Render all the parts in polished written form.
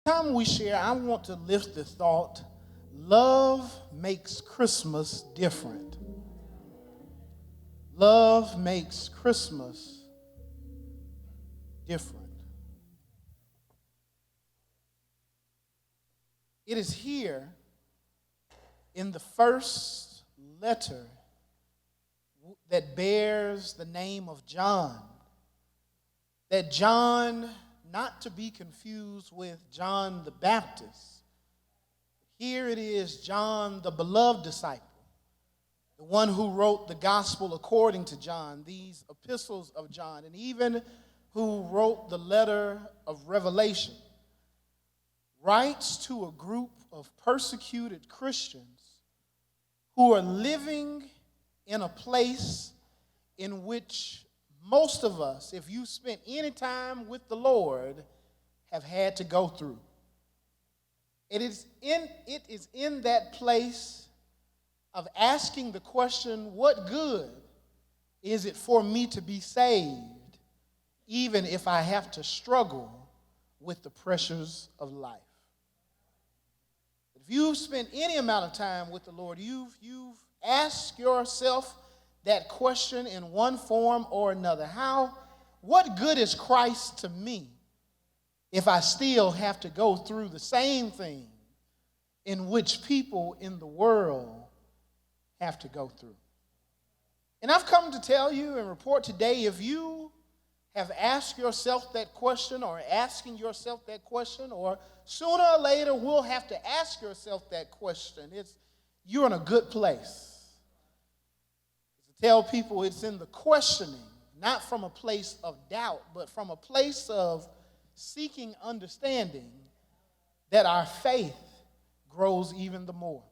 Time we share, I want to lift the thought, love makes Christmas different. Love makes Christmas different. It is here in the first letter that bears the name of John, that John, not to be confused with John the Baptist, here it is John, the beloved disciple, the one who wrote the gospel according to John, these epistles of John, and even who wrote the letter of Revelation, writes to a group of persecuted Christians who are living in a place in which most of us, if you spent any time with the Lord, have had to go through. It is in that place of asking the question, what good is it for me to be saved, even if I have to struggle with the pressures of life? If you've spent any amount of time with the Lord, you've asked yourself that question in one form or another. What good is Christ to me if I still have to go through the same thing in which people in the world have to go through? And I've come to tell you and report today, if you have asked yourself that question or asking yourself that question, or sooner or later will have to ask yourself that question, you're in a good place. To tell people it's in the questioning, not from a place of doubt, but from a place of seeking understanding, that our faith grows even the more.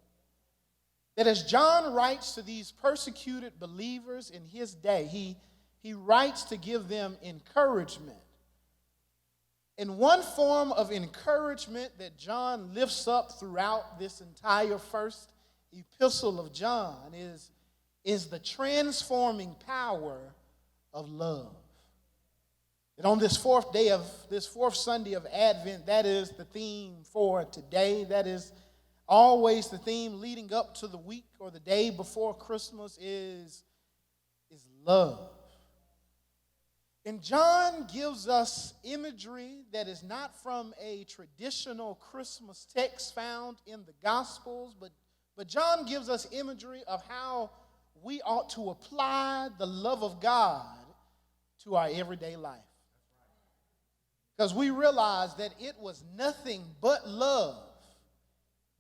That as John writes to these persecuted believers in his day, he writes to give them encouragement. And one form of encouragement that John lifts up throughout this entire first epistle of John is the transforming power of love. And on this fourth Sunday of Advent, that is the theme for today. That is always the theme leading up to the week or the day before Christmas is love. And John gives us imagery that is not from a traditional Christmas text found in the Gospels, but John gives us imagery of how we ought to apply the love of God to our everyday life. Because we realize that it was nothing but love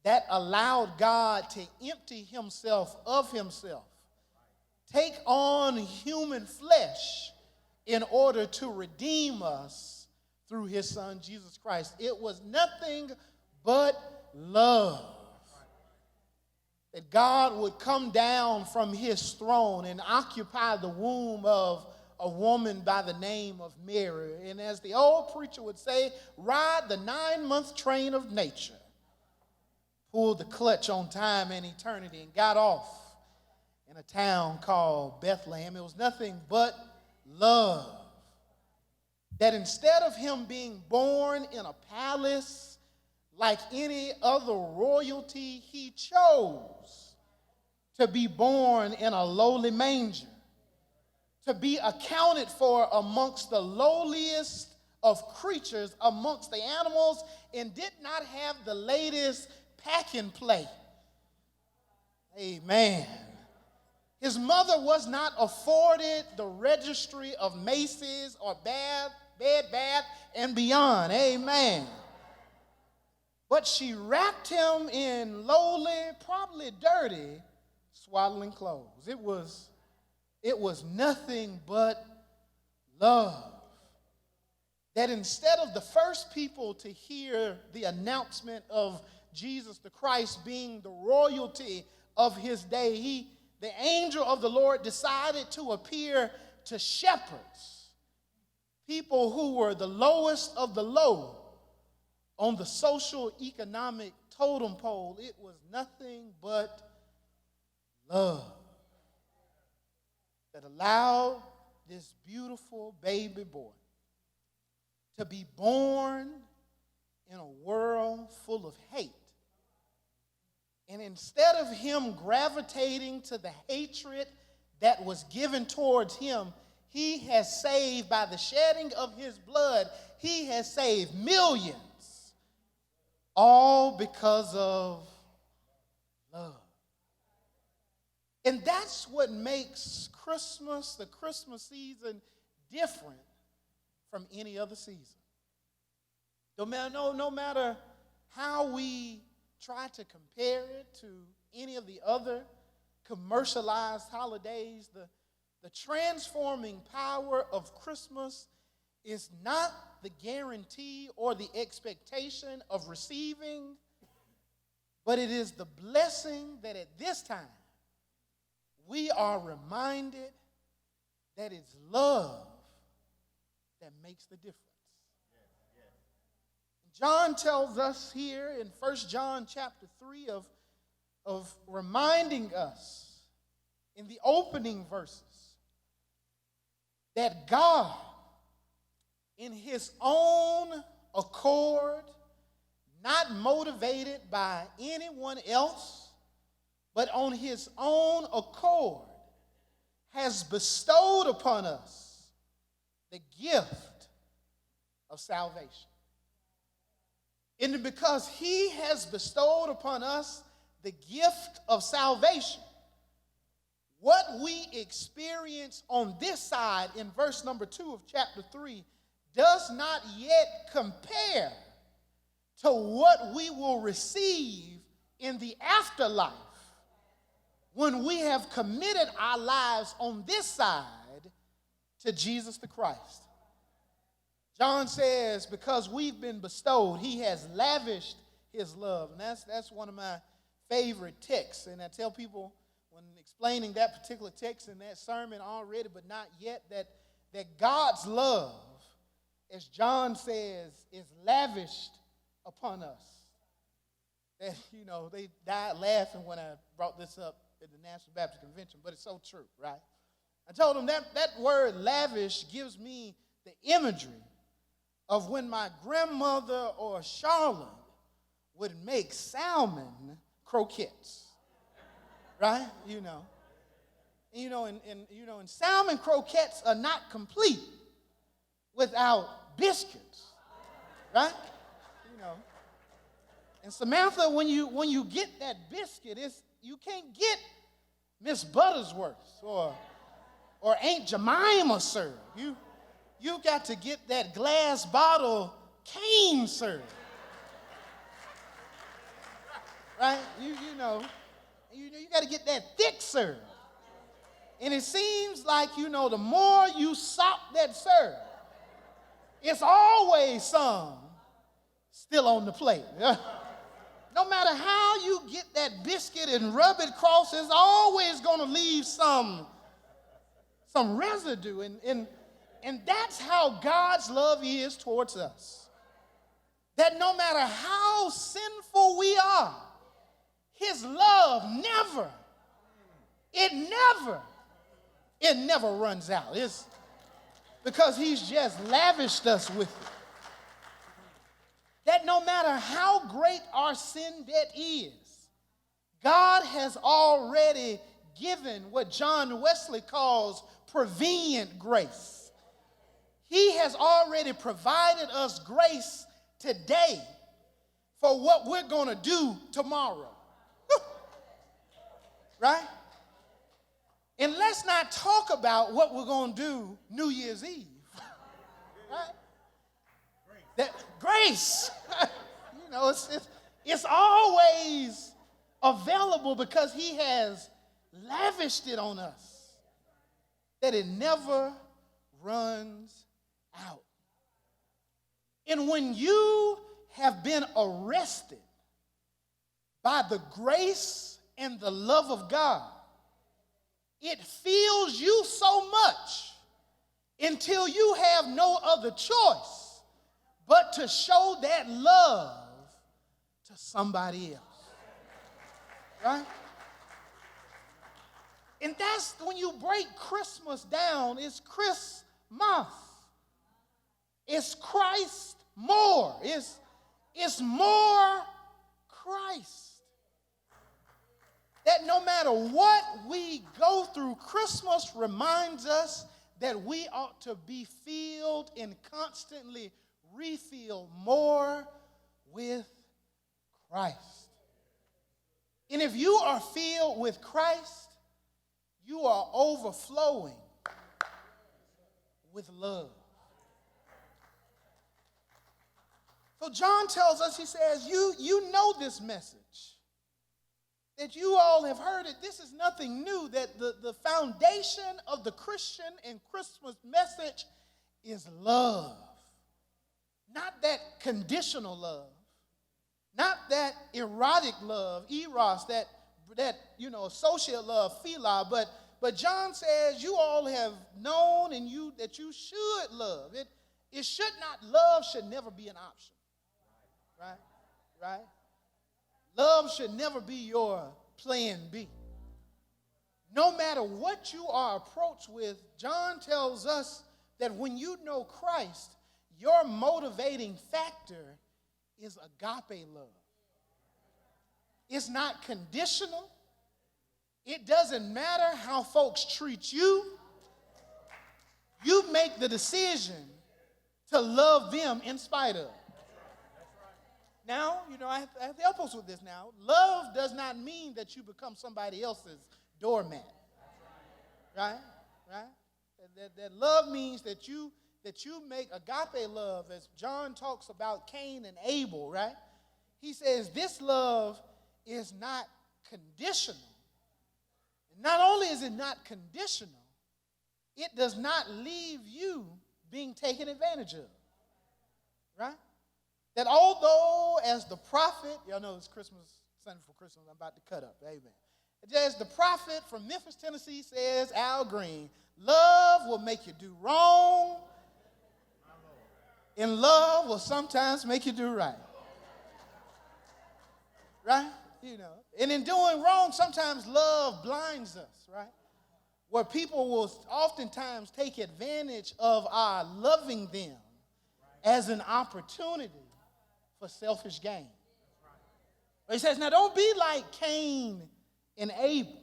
that allowed God to empty himself of himself, take on human flesh in order to redeem us through his son, Jesus Christ. It was nothing but love. That God would come down from his throne and occupy the womb of a woman by the name of Mary. And as the old preacher would say, ride the 9-month train of nature, pulled the clutch on time and eternity, and got off in a town called Bethlehem. It was nothing but love. That instead of him being born in a palace like any other royalty, he chose to be born in a lowly manger, to be accounted for amongst the lowliest of creatures, amongst the animals, and did not have the latest pack and play. Amen. His mother was not afforded the registry of Macy's or Bed Bath and Beyond. Amen. But she wrapped him in lowly, probably dirty, swaddling clothes. It was nothing but love. That instead of the first people to hear the announcement of Jesus the Christ being the royalty of his day, the angel of the Lord decided to appear to shepherds, people who were the lowest of the low on the social economic totem pole. It was nothing but love that allowed this beautiful baby boy to be born in a world full of hate. And instead of him gravitating to the hatred that was given towards him, he has saved, by the shedding of his blood, he has saved millions, all because of love. And that's what makes Christmas, the Christmas season, different from any other season. No matter how we try to compare it to any of the other commercialized holidays, the transforming power of Christmas is not the guarantee or the expectation of receiving, but it is the blessing that at this time we are reminded that it's love that makes the difference. John tells us here in 1 John chapter 3 of reminding us in the opening verses that God, in his own accord, not motivated by anyone else, but on his own accord, has bestowed upon us the gift of salvation. And because he has bestowed upon us the gift of salvation, what we experience on this side in verse number 2 of chapter 3 does not yet compare to what we will receive in the afterlife when we have committed our lives on this side to Jesus the Christ. John says, because we've been bestowed, he has lavished his love. And that's one of my favorite texts. And I tell people when explaining that particular text in that sermon already, but not yet, that God's love, as John says, is lavished upon us. That, they died laughing when I brought this up at the National Baptist Convention, but it's so true, right? I told them that word lavish gives me the imagery of when my grandmother or Charlotte would make salmon croquettes, right? And salmon croquettes are not complete without biscuits, right? And Samantha, when you get that biscuit, you can't get Miss Buttersworth or Aunt Jemima syrup. You got to get that glass bottle cane syrup. Right? You got to get that thick syrup. And it seems like, the more you sop that syrup, it's always some still on the plate. No matter how you get that biscuit and rub it across, it's always going to leave some residue. And that's how God's love is towards us. That no matter how sinful we are, his love never runs out. It's because he's just lavished us with it. That no matter how great our sin debt is, God has already given what John Wesley calls prevenient grace. He has already provided us grace today for what we're going to do tomorrow. Right? And let's not talk about what we're going to do New Year's Eve. Right? That grace, it's always available because he has lavished it on us, that it never runs out. And when you have been arrested by the grace and the love of God, it fills you so much until you have no other choice but to show that love to somebody else. Right? And that's when you break Christmas down, it's Christmas. It's Christ more. It's more Christ. That no matter what we go through, Christmas reminds us that we ought to be filled and constantly refill more with Christ. And if you are filled with Christ, you are overflowing with love. So John tells us, he says, you know this message, that you all have heard it. This is nothing new, that the foundation of the Christian and Christmas message is love. Not that conditional love, not that erotic love, eros, that associate love, philia, but John says you all have known and that you should love. Love should never be an option. Right? Love should never be your plan B. No matter what you are approached with, John tells us that when you know Christ, your motivating factor is agape love. It's not conditional. It doesn't matter how folks treat you. You make the decision to love them in spite of. Now, I have to help us with this now. Love does not mean that you become somebody else's doormat. Right? That love means that you make agape love, as John talks about Cain and Abel, right? He says this love is not conditional. Not only is it not conditional, it does not leave you being taken advantage of. Right? That although as the prophet, y'all know it's Christmas, Sunday for Christmas, I'm about to cut up, amen. As the prophet from Memphis, Tennessee says, Al Green, love will make you do wrong, and love will sometimes make you do right. Right? And in doing wrong, sometimes love blinds us, right? Where people will oftentimes take advantage of our loving them as an opportunity for selfish gain. But he says, now don't be like Cain and Abel,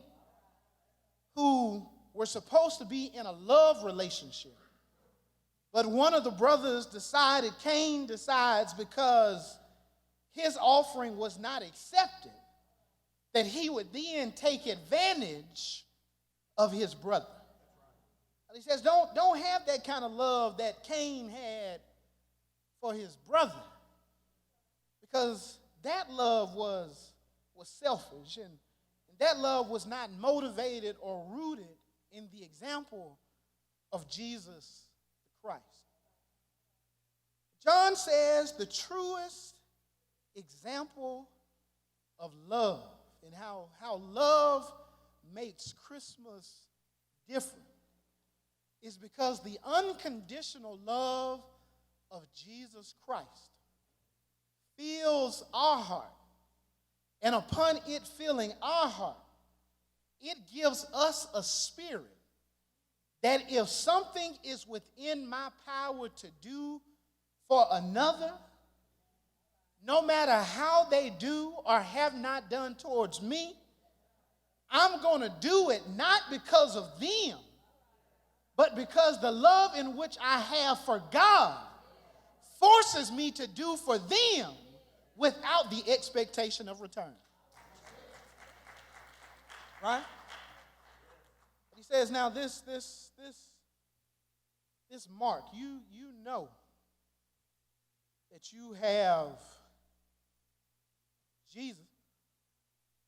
who were supposed to be in a love relationship. But one of the brothers Cain decides, because his offering was not accepted, that he would then take advantage of his brother. And he says, don't have that kind of love that Cain had for his brother, because that love was selfish, and that love was not motivated or rooted in the example of Jesus Christ. John says the truest example of love and how love makes Christmas different is because the unconditional love of Jesus Christ fills our heart. And upon it filling our heart, it gives us a spirit that if something is within my power to do for another, no matter how they do or have not done towards me, I'm going to do it not because of them, but because the love in which I have for God forces me to do for them without the expectation of return. Right? He says, now this mark, you know that you have Jesus.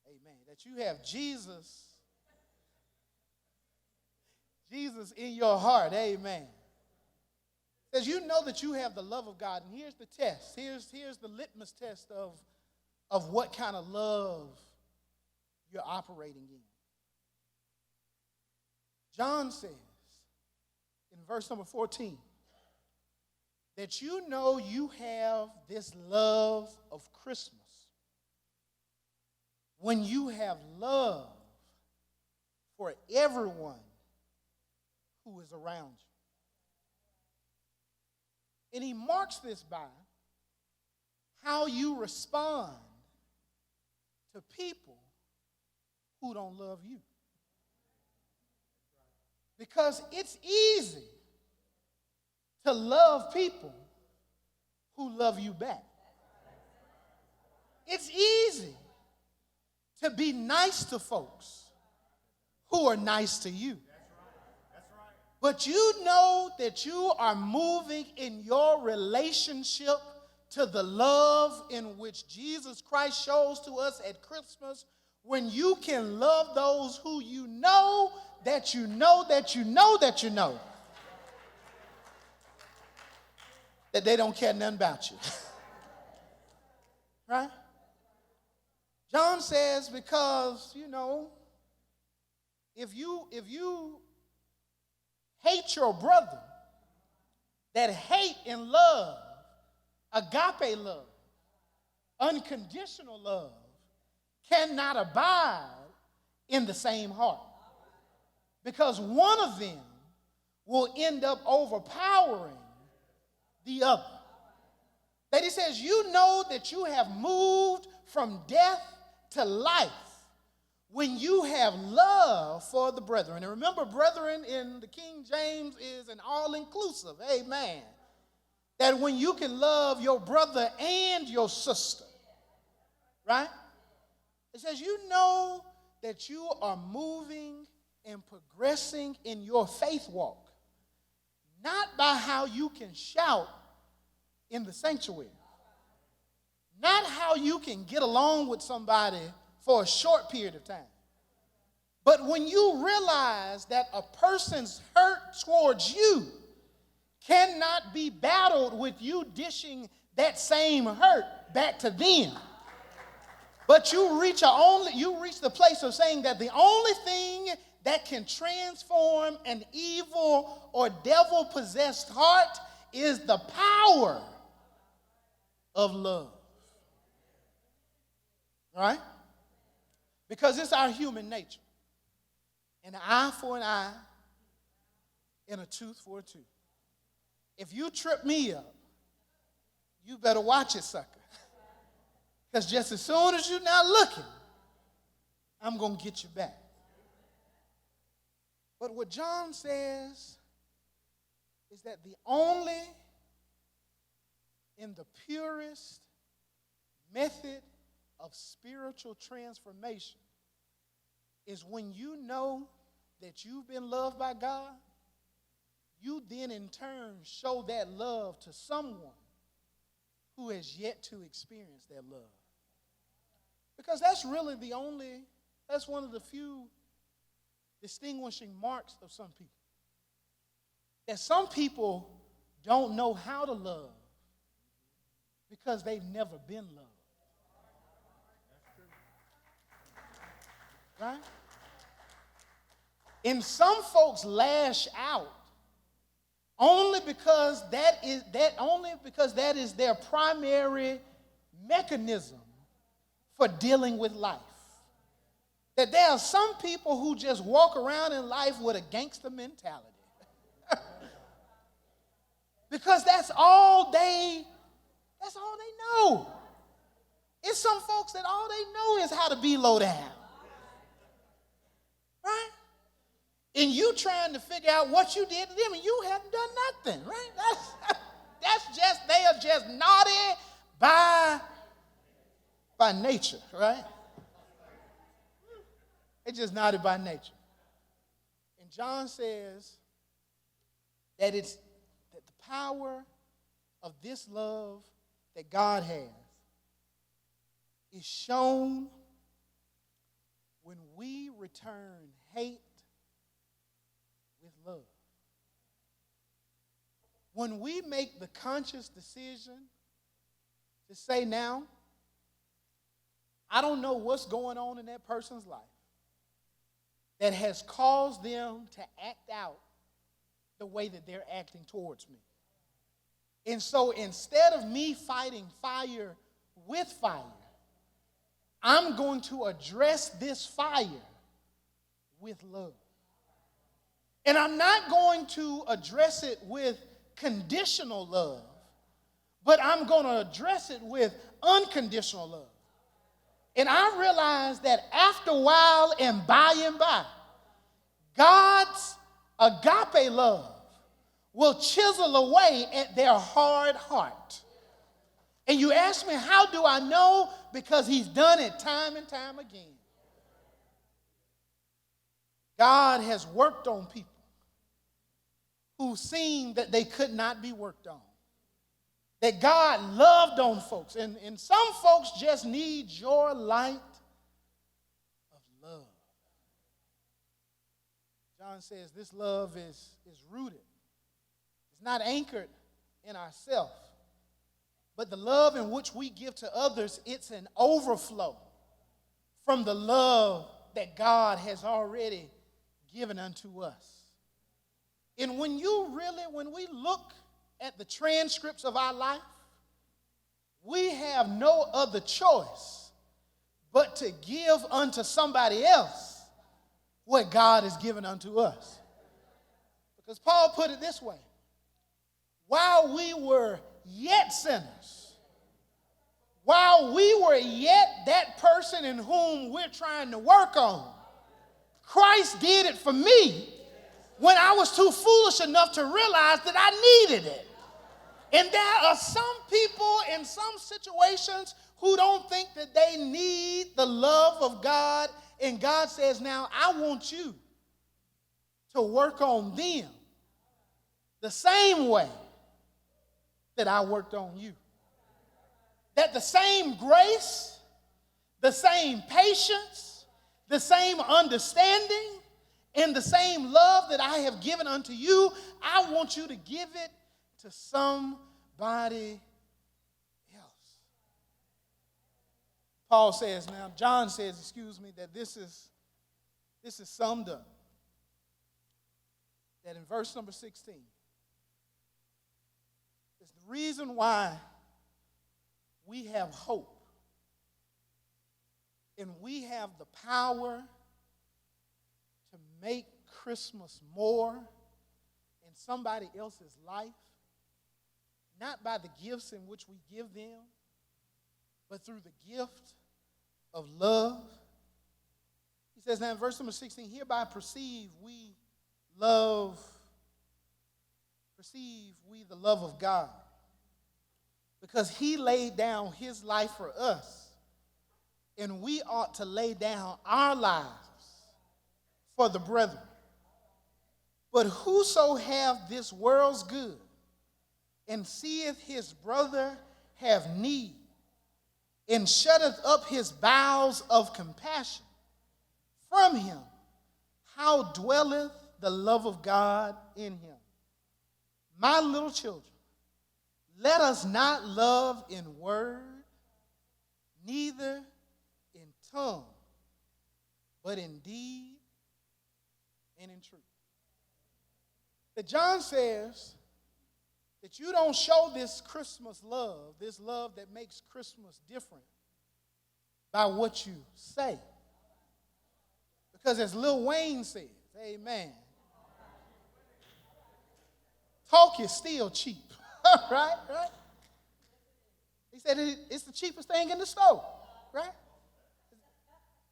Amen. That you have Jesus in your heart. Amen. Says you know that you have the love of God. And here's the test. Here's the litmus test of what kind of love you're operating in. John says in verse number 14 that you know you have this love of Christmas when you have love for everyone who is around you. And he marks this by how you respond to people who don't love you. Because it's easy to love people who love you back. It's easy to be nice to folks who are nice to you. But you know that you are moving in your relationship to the love in which Jesus Christ shows to us at Christmas, when you can love those who you know that you know that you know that you know that they don't care nothing about you. Right? John says, because, if you hate your brother, that hate and love, agape love, unconditional love, cannot abide in the same heart. Because one of them will end up overpowering the other. That he says, you know that you have moved from death to life when you have love for the brethren. And remember, brethren in the King James is an all-inclusive, amen. That when you can love your brother and your sister, right? It says, you know that you are moving and progressing in your faith walk, not by how you can shout in the sanctuary, not how you can get along with somebody for a short period of time, but when you realize that a person's hurt towards you cannot be battled with you dishing that same hurt back to them. But you reach the place of saying that the only thing that can transform an evil or devil-possessed heart is the power of love. Right? Because it's our human nature. An eye for an eye and a tooth for a tooth. If you trip me up, you better watch it, sucker. Because just as soon as you're not looking, I'm going to get you back. But what John says is that the only and the purest method of spiritual transformation is when you know that you've been loved by God, you then in turn show that love to someone who has yet to experience that love. Because that's really that's one of the few distinguishing marks of some people. That some people don't know how to love because they've never been loved. Right? And some folks lash out only because that is their primary mechanism for dealing with life. That there are some people who just walk around in life with a gangster mentality. Because that's all they know. It's some folks that all they know is how to be low down. Right? And you trying to figure out what you did to them and you haven't done nothing, right? They are just naughty by nature, right? They're just naughty by nature. And John says that the power of this love that God has is shown when we return hate with love. When we make the conscious decision to say, now, I don't know what's going on in that person's life that has caused them to act out the way that they're acting towards me. And so instead of me fighting fire with fire, I'm going to address this fire with love. And I'm not going to address it with conditional love, but I'm going to address it with unconditional love. And I realized that after a while and by, God's agape love will chisel away at their hard heart. And you ask me, how do I know? Because he's done it time and time again. God has worked on people who seemed that they could not be worked on. That God loved on folks. And some folks just need your light of love. John says this love is rooted. It's not anchored in ourselves. But the love in which we give to others, it's an overflow from the love that God has already given unto us. And when we look at the transcripts of our life, we have no other choice but to give unto somebody else what God has given unto us. Because Paul put it this way: while we were yet sinners, while we were yet that person in whom we're trying to work on, Christ did it for me when I was too foolish enough to realize that I needed it. And there are some people in some situations who don't think that they need the love of God. And God says, now I want you to work on them the same way that I worked on you. That the same grace, the same patience, the same understanding, and the same love that I have given unto you, I want you to give it to somebody else. Paul says now, John says, that this is summed up. That in verse number 16, it's the reason why we have hope and we have the power to make Christmas more in somebody else's life, not by the gifts in which we give them, but through the gift of love. He says now in verse number 16, hereby perceive we the love of God, because he laid down his life for us, and we ought to lay down our lives for the brethren. But whoso have this world's good, and seeth his brother have need, and shutteth up his bowels of compassion from him, how dwelleth the love of God in him? My little children, let us not love in word, neither in tongue, but in deed and in truth. That John says that you don't show this Christmas love, this love that makes Christmas different, by what you say. Because as Lil Wayne says, amen, talk is still cheap. Right? He said it's the cheapest thing in the store, right?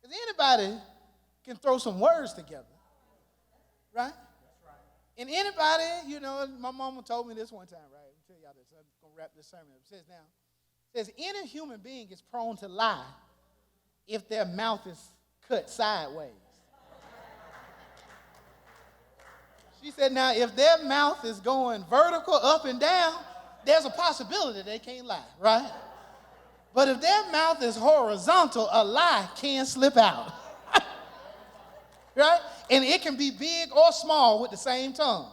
Because anybody can throw some words together, right? And anybody, my mama told me this one time, right? I'll tell y'all this. I'm going to wrap this sermon up. It says, any human being is prone to lie if their mouth is cut sideways. She said, now, if their mouth is going vertical, up and down, there's a possibility they can't lie, right? But if their mouth is horizontal, a lie can slip out, right? And it can be big or small with the same tongue.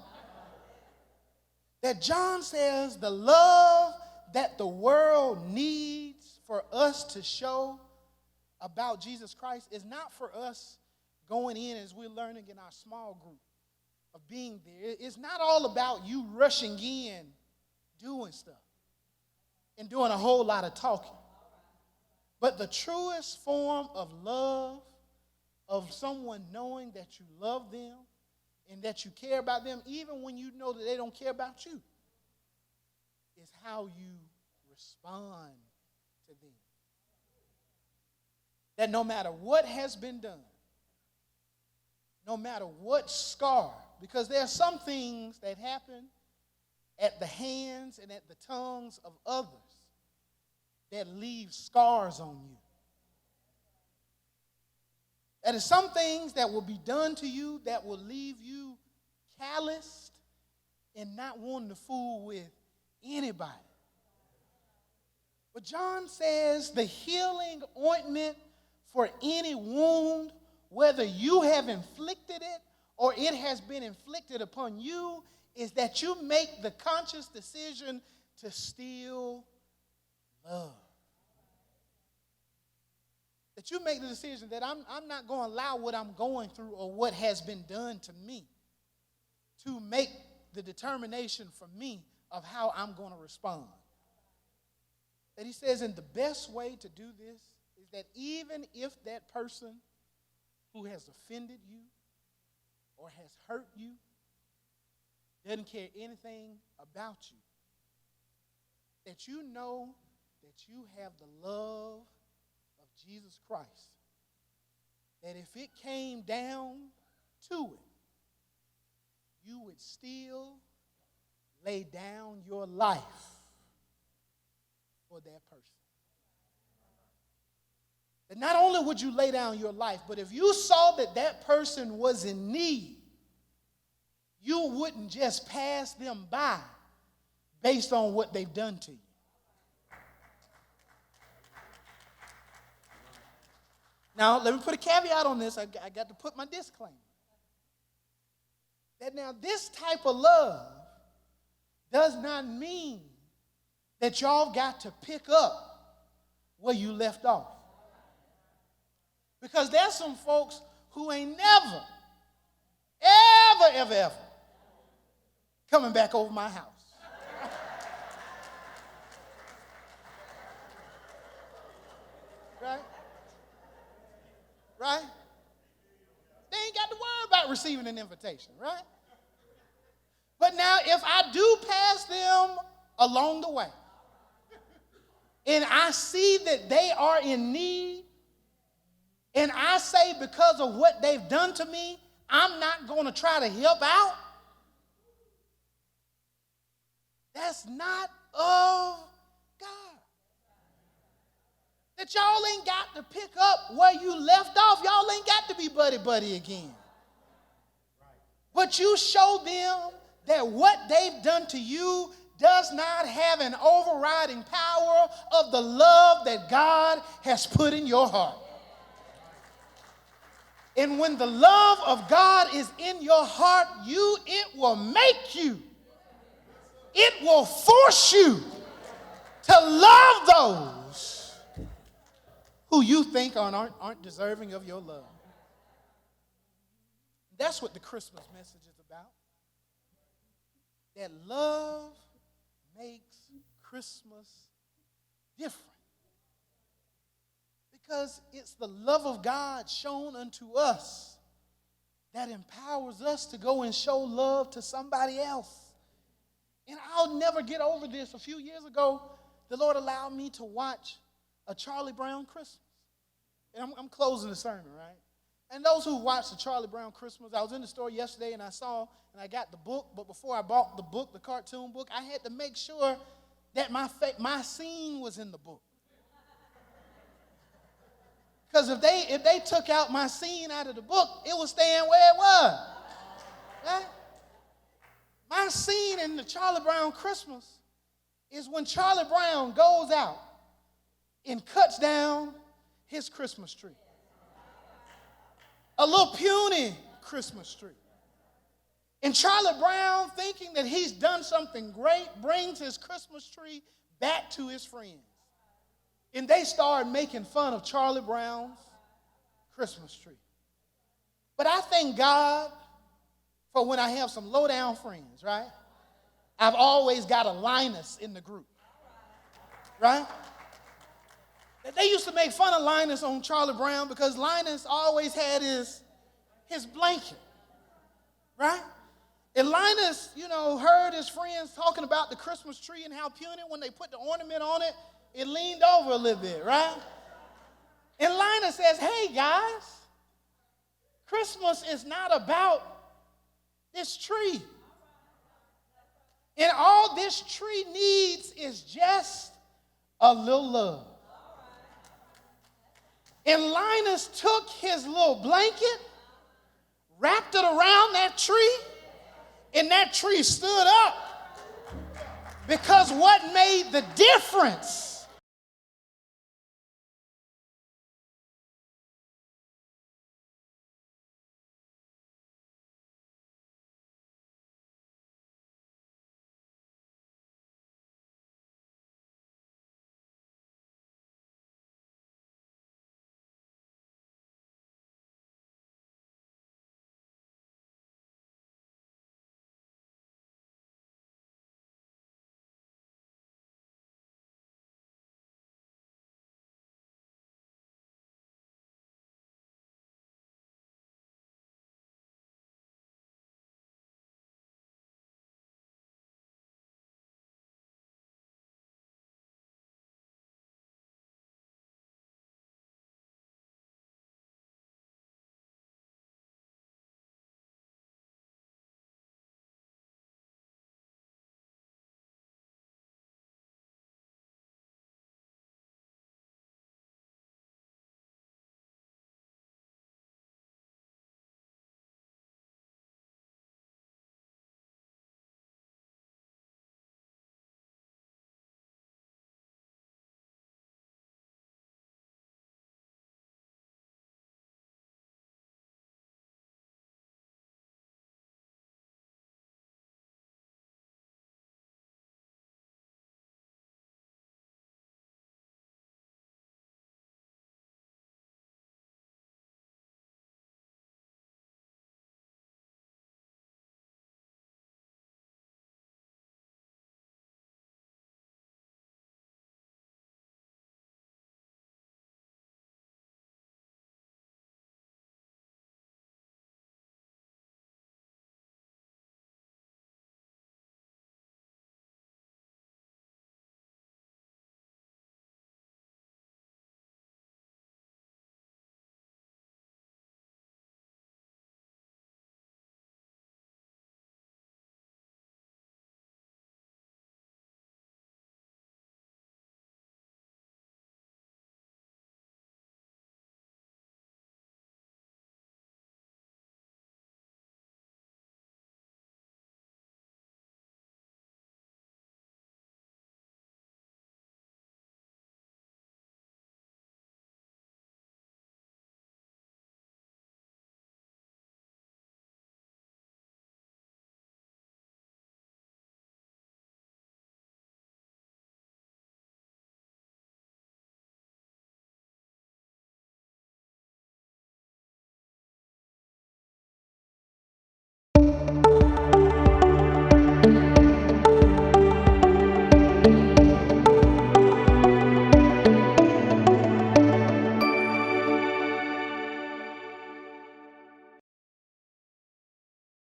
That John says the love that the world needs for us to show about Jesus Christ is not for us going in as we're learning in our small group of being there. It's not all about you rushing in, doing stuff, and doing a whole lot of talking. But the truest form of love, of someone knowing that you love them and that you care about them, even when you know that they don't care about you, is how you respond to them. that no matter what has been done, no matter what scar, because there are some things that happen at the hands and at the tongues of others that leave scars on you. There are some things that will be done to you that will leave you calloused and not wanting to fool with anybody. But John says the healing ointment for any wound, whether you have inflicted it or it has been inflicted upon you, is that you make the conscious decision to still love. That you make the decision that I'm not going to allow what I'm going through or what has been done to me to make the determination for me of how I'm going to respond. That he says, and the best way to do this is that even if that person who has offended you or has hurt you doesn't care anything about you, that you know that you have the love of Jesus Christ, that if it came down to it, you would still lay down your life for that person. That not only would you lay down your life, but if you saw that that person was in need, you wouldn't just pass them by based on what they've done to you. Now, let me put a caveat on this. I got to put my disclaimer. That now this type of love does not mean that y'all got to pick up where you left off. Because there's some folks who ain't never, ever coming back over my house. Right? Right? They ain't got to worry about receiving an invitation, right? But now if I do pass them along the way, and I see that they are in need, and I say because of what they've done to me, I'm not going to try to help out, that's not of God. That y'all ain't got to pick up where you left off. Y'all ain't got to be buddy again. But you show them that what they've done to you does not have an overriding power of the love that God has put in your heart. And when the love of God is in your heart, it will make you, it will force you to love those who you think aren't deserving of your love. That's what the Christmas message is about. That love makes Christmas different. Because it's the love of God shown unto us that empowers us to go and show love to somebody else. And I'll never get over this. A few years ago, the Lord allowed me to watch a Charlie Brown Christmas. And I'm closing the sermon, right? And those who watched the Charlie Brown Christmas, I was in the store yesterday and I got the book, but before I bought the book, the cartoon book, I had to make sure that my scene was in the book. Because if they took out my scene out of the book, it was staying where it was. Right? My scene in the Charlie Brown Christmas is when Charlie Brown goes out and cuts down his Christmas tree. A little puny Christmas tree. And Charlie Brown, thinking that he's done something great, brings his Christmas tree back to his friends. And they start making fun of Charlie Brown's Christmas tree. But I thank God for when I have some low-down friends, right? I've always got a Linus in the group, right? They used to make fun of Linus on Charlie Brown because Linus always had his blanket, right? And Linus, heard his friends talking about the Christmas tree and how puny when they put the ornament on it, it leaned over a little bit, right? And Linus says, hey, guys, Christmas is not about this tree. And all this tree needs is just a little love. And Linus took his little blanket, wrapped it around that tree, and that tree stood up. Because what made the difference